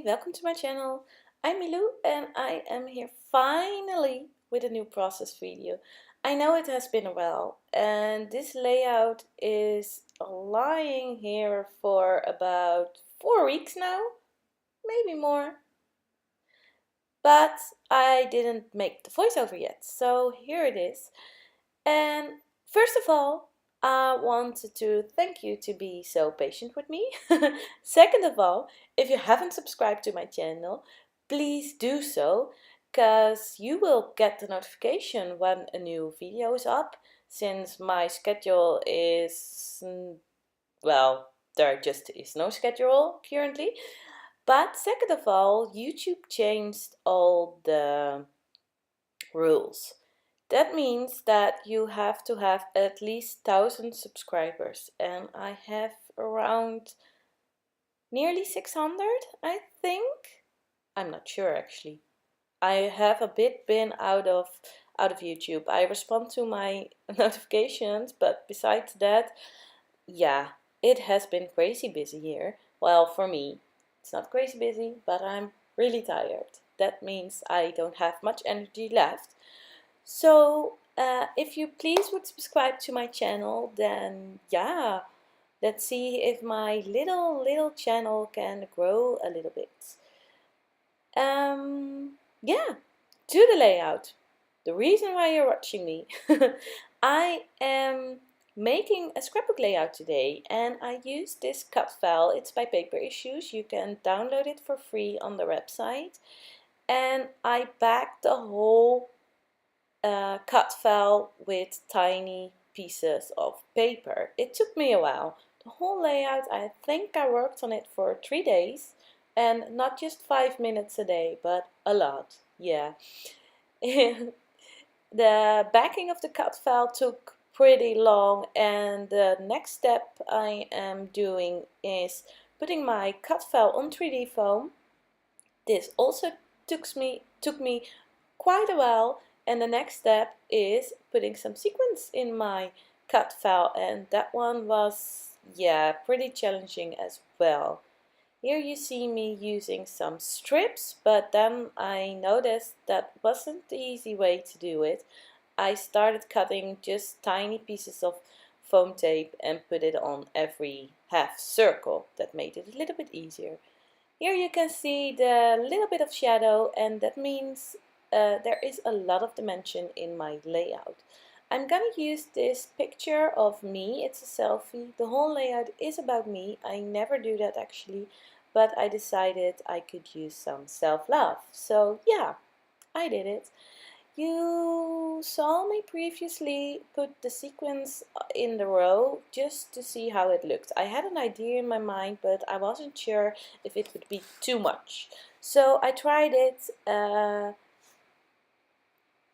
welcome to my channel. I'm Milou and I am here finally with a new process video. I know it has been a while and this layout is lying here for about 4 weeks now, maybe more. But I didn't make the voiceover yet, so here it is. And first of all, I wanted to thank you to be so patient with me. Second of all, if you haven't subscribed to my channel, please do so, because you will get the notification when a new video is up, since my schedule is, well, there just is no schedule currently. But second of all, YouTube changed all the rules. That means that you have to have at least 1,000 subscribers, and I have around nearly 600, I think. I'm not sure actually. I have a bit been out of YouTube. I respond to my notifications, but besides that, yeah, it has been crazy busy here. Well, for me, it's not crazy busy, but I'm really tired. That means I don't have much energy left. So if you please would subscribe to my channel, then yeah, let's see if my little channel can grow a little bit. Yeah, to the layout. The reason why you're watching me. I am making a scrapbook layout today and I use this cut file. It's by Paper Issues. You can download it for free on the website. And I backed the whole cut file with tiny pieces of paper. It took me a while. The whole layout, I think I worked on it for 3 days, and not just 5 minutes a day, but a lot. Yeah. The backing of the cut file took pretty long, and the next step I am doing is putting my cut file on 3D foam. This also took me quite a while, and the next step is putting some sequins in my cut file, and that one was, yeah, pretty challenging as well. Here you see me using some strips, but then I noticed that wasn't the easy way to do it. I started cutting just tiny pieces of foam tape and put it on every half circle. That made it a little bit easier. Here you can see the little bit of shadow, and that means there is a lot of dimension in my layout. I'm gonna use this picture of me. It's a selfie. The whole layout is about me. I never do that actually, but I decided I could use some self-love. So yeah, I did it. You saw me previously put the sequins in the row just to see how it looked. I had an idea in my mind, but I wasn't sure if it would be too much. So I tried it,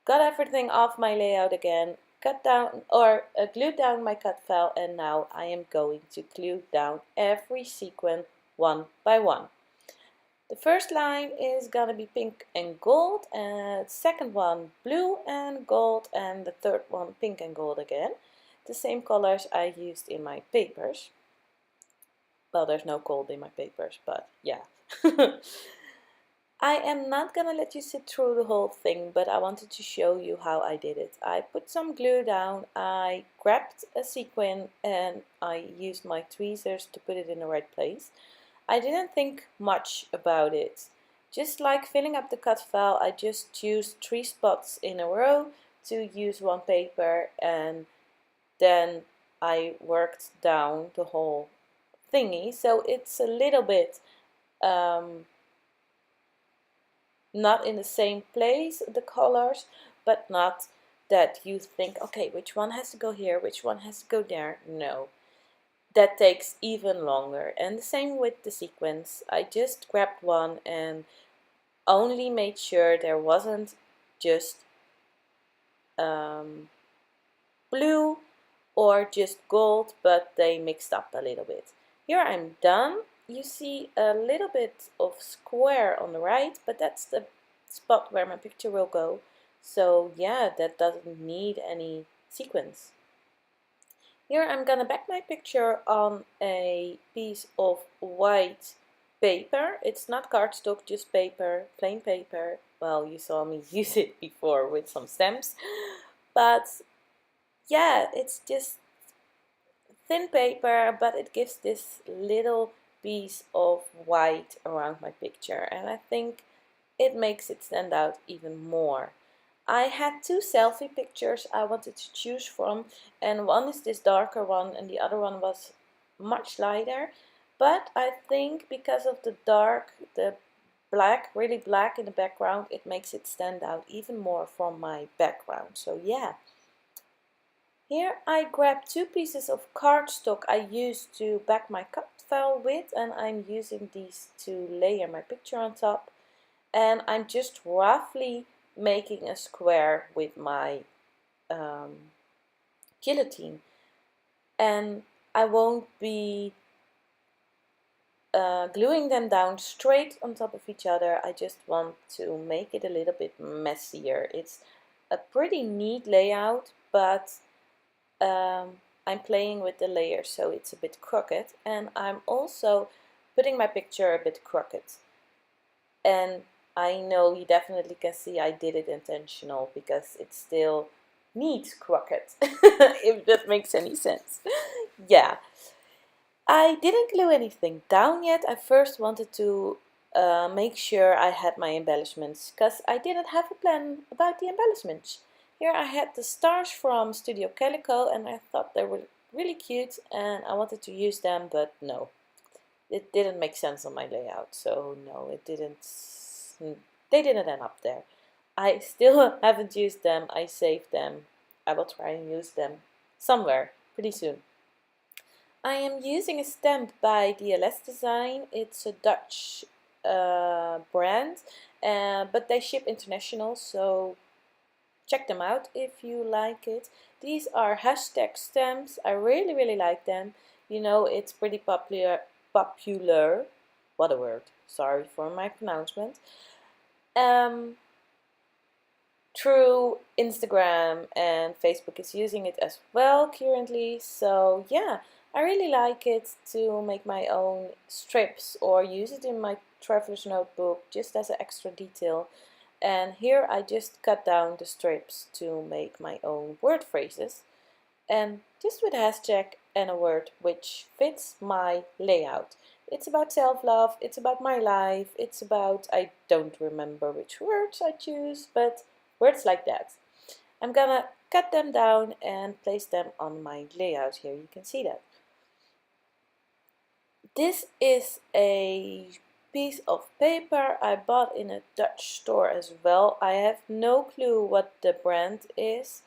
got everything off my layout again, cut down or glued down my cut file, and now I am going to glue down every sequin one by one. The first line is gonna be pink and gold, and second one blue and gold, and the third one pink and gold again. The same colors I used in my papers. Well, there's no gold in my papers, but yeah. I am not gonna let you sit through the whole thing, but I wanted to show you how I did it. I put some glue down, I grabbed a sequin, and I used my tweezers to put it in the right place. I didn't think much about it. Just like filling up the cut file, I just choose 3 spots in a row to use one paper, and then I worked down the whole thingy. So it's a little bit not in the same place, the colors, but not that you think, okay, which one has to go here, which one has to go there. No. That takes even longer. And the same with the sequins. I just grabbed one and only made sure there wasn't just blue or just gold, but they mixed up a little bit. Here I'm done. You see a little bit of square on the right, but that's the spot where my picture will go. So yeah, that doesn't need any sequins. Here I'm gonna back my picture on a piece of white paper. It's not cardstock, just paper, plain paper. Well, you saw me use it before with some stamps. But yeah, it's just thin paper, but it gives this little piece of white around my picture, and I think it makes it stand out even more. I had two selfie pictures I wanted to choose from, and one is this darker one and the other one was much lighter, but I think because of the black, really black in the background, it makes it stand out even more from my background. So yeah. Here I grabbed two pieces of cardstock I used to back my cut file with, and I'm using these to layer my picture on top. And I'm just roughly making a square with my guillotine. And I won't be gluing them down straight on top of each other. I just want to make it a little bit messier. It's a pretty neat layout, but I'm playing with the layers so it's a bit crooked, and I'm also putting my picture a bit crooked. And I know you definitely can see I did it intentional because it still needs crooked, if that makes any sense. Yeah, I didn't glue anything down yet. I first wanted to make sure I had my embellishments because I didn't have a plan about the embellishments. Here I had the stars from Studio Calico and I thought they were really cute and I wanted to use them, but no, it didn't make sense on my layout, so no, it didn't. They didn't end up there. I still haven't used them. I saved them. I will try and use them somewhere pretty soon. I am using a stamp by DLS Design. It's a Dutch brand, but they ship international, so check them out if you like it. These are hashtag stamps. I really like them. You know, it's pretty popular. What a word. Sorry for my pronouncement. Through Instagram and Facebook is using it as well currently. So yeah, I really like it to make my own strips or use it in my traveler's notebook just as an extra detail. And here I just cut down the strips to make my own word phrases, and just with a hashtag and a word which fits my layout. It's about self-love, it's about my life, it's about, I don't remember which words I choose, but words like that. I'm gonna cut them down and place them on my layout here. You can see that. This is a piece of paper I bought in a Dutch store as well. I have no clue what the brand is,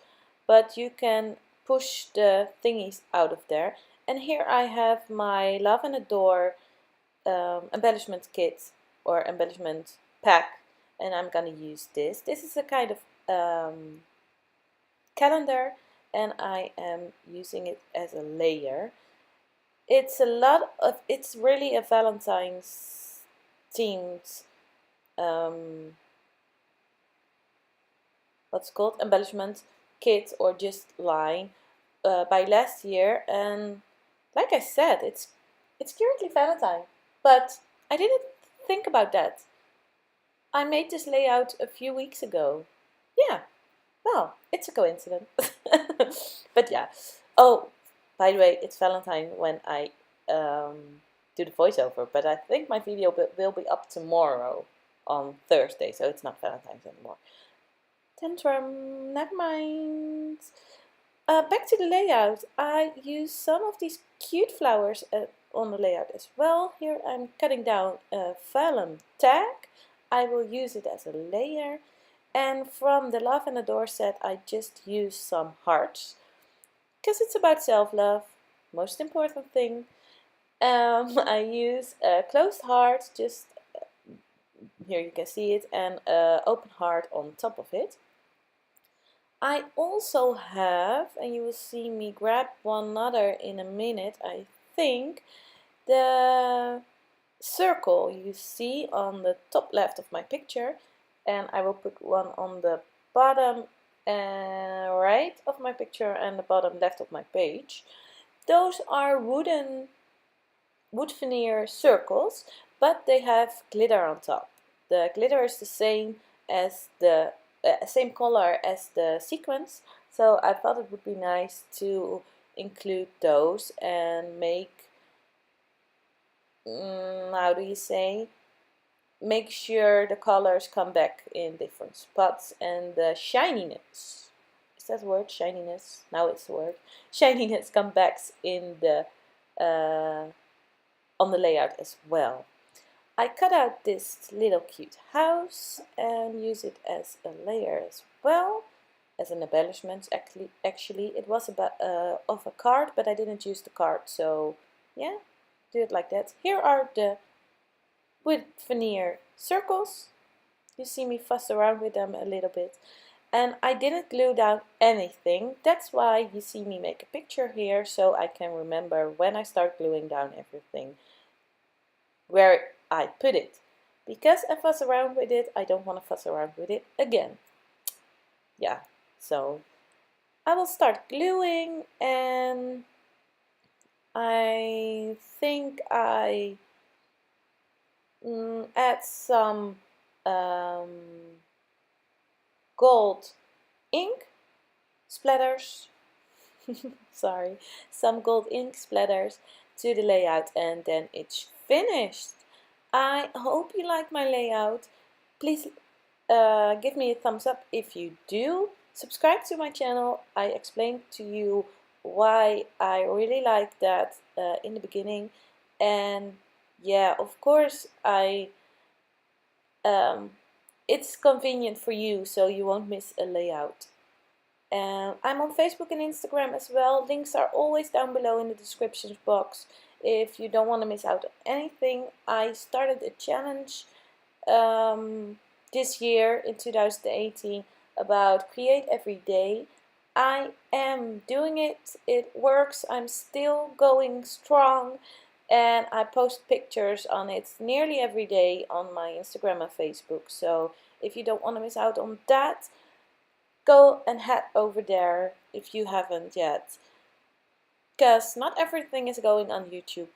but you can push the thingies out of there. And here I have my Love and Adore embellishment kit or embellishment pack, and I'm gonna use this. This is a kind of calendar, and I am using it as a layer. It's really a Valentine's themed what's called embellishment kit or just line by last year, and like I said, it's currently Valentine, but I didn't think about that. I made this layout a few weeks ago. Yeah, well, it's a coincidence. But yeah. Oh, by the way, it's Valentine when I do the voiceover, but I think my video will be up tomorrow on Thursday, so it's not Valentine's anymore. Tantrum, never mind. Back to the layout. I use some of these cute flowers on the layout as well. Here I'm cutting down a vellum tag. I will use it as a layer. And from the Love and Adore set I just use some hearts, because it's about self-love, most important thing. I use a closed heart, just here you can see it, and an open heart on top of it. I also have, and you will see me grab one another in a minute, I think, the circle you see on the top left of my picture, and I will put one on the bottom right of my picture and the bottom left of my page. Those are wood veneer circles, but they have glitter on top. The glitter is the same as the same color as the sequins, so I thought it would be nice to include those and make, how do you say, make sure the colors come back in different spots and the shininess, is that word, shininess? Now it's the word. Shininess comes back in the on the layout as well. I cut out this little cute house and use it as a layer as well, as an embellishment. Actually it was about of a card, but I didn't use the card, so yeah, do it like that. Here are the wood veneer circles. You see me fuss around with them a little bit. And I didn't glue down anything. That's why you see me make a picture here, so I can remember when I start gluing down everything where I put it. Because I fuss around with it, I don't want to fuss around with it again. Yeah, so I will start gluing, and I think I add some gold ink splatters, sorry, some gold ink splatters to the layout, and then it's finished. I hope you like my layout. Please give me a thumbs up if you do. Subscribe to my channel. I explained to you why I really like that in the beginning, and yeah, of course it's convenient for you, so you won't miss a layout. I'm on Facebook and Instagram as well. Links are always down below in the description box if you don't want to miss out on anything. I started a challenge this year in 2018 about create every day. I am doing it. It works. I'm still going strong, and I post pictures on it nearly every day on my Instagram and Facebook. So if you don't want to miss out on that, go and head over there if you haven't yet, because not everything is going on YouTube.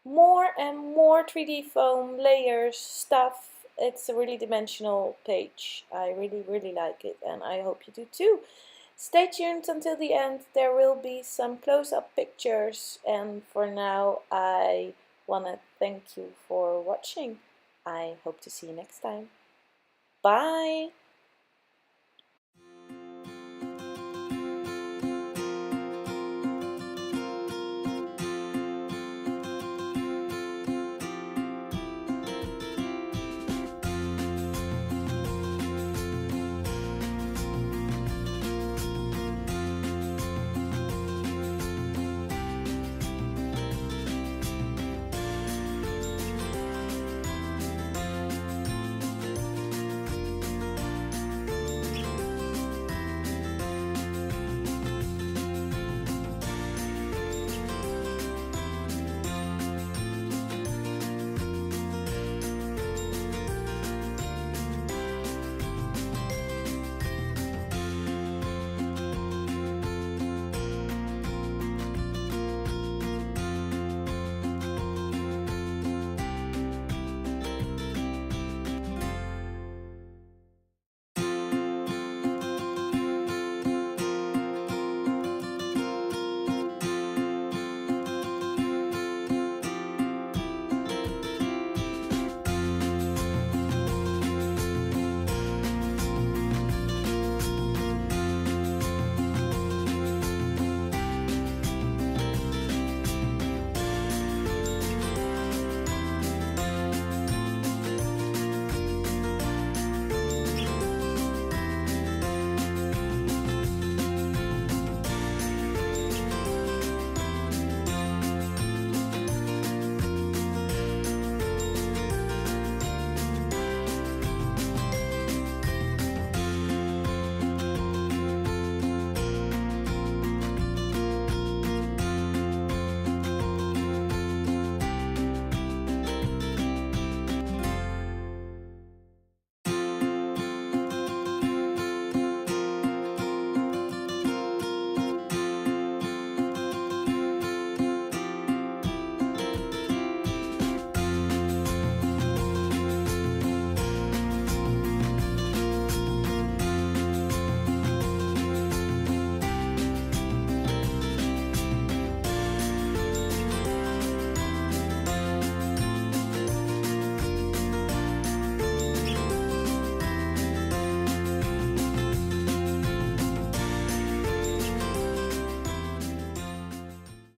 More and more 3D foam layers stuff. It's a really dimensional page. I really like it, and I hope you do too. Stay tuned until the end. There will be some close-up pictures, and for now I want to thank you for watching. I hope to see you next time. Bye!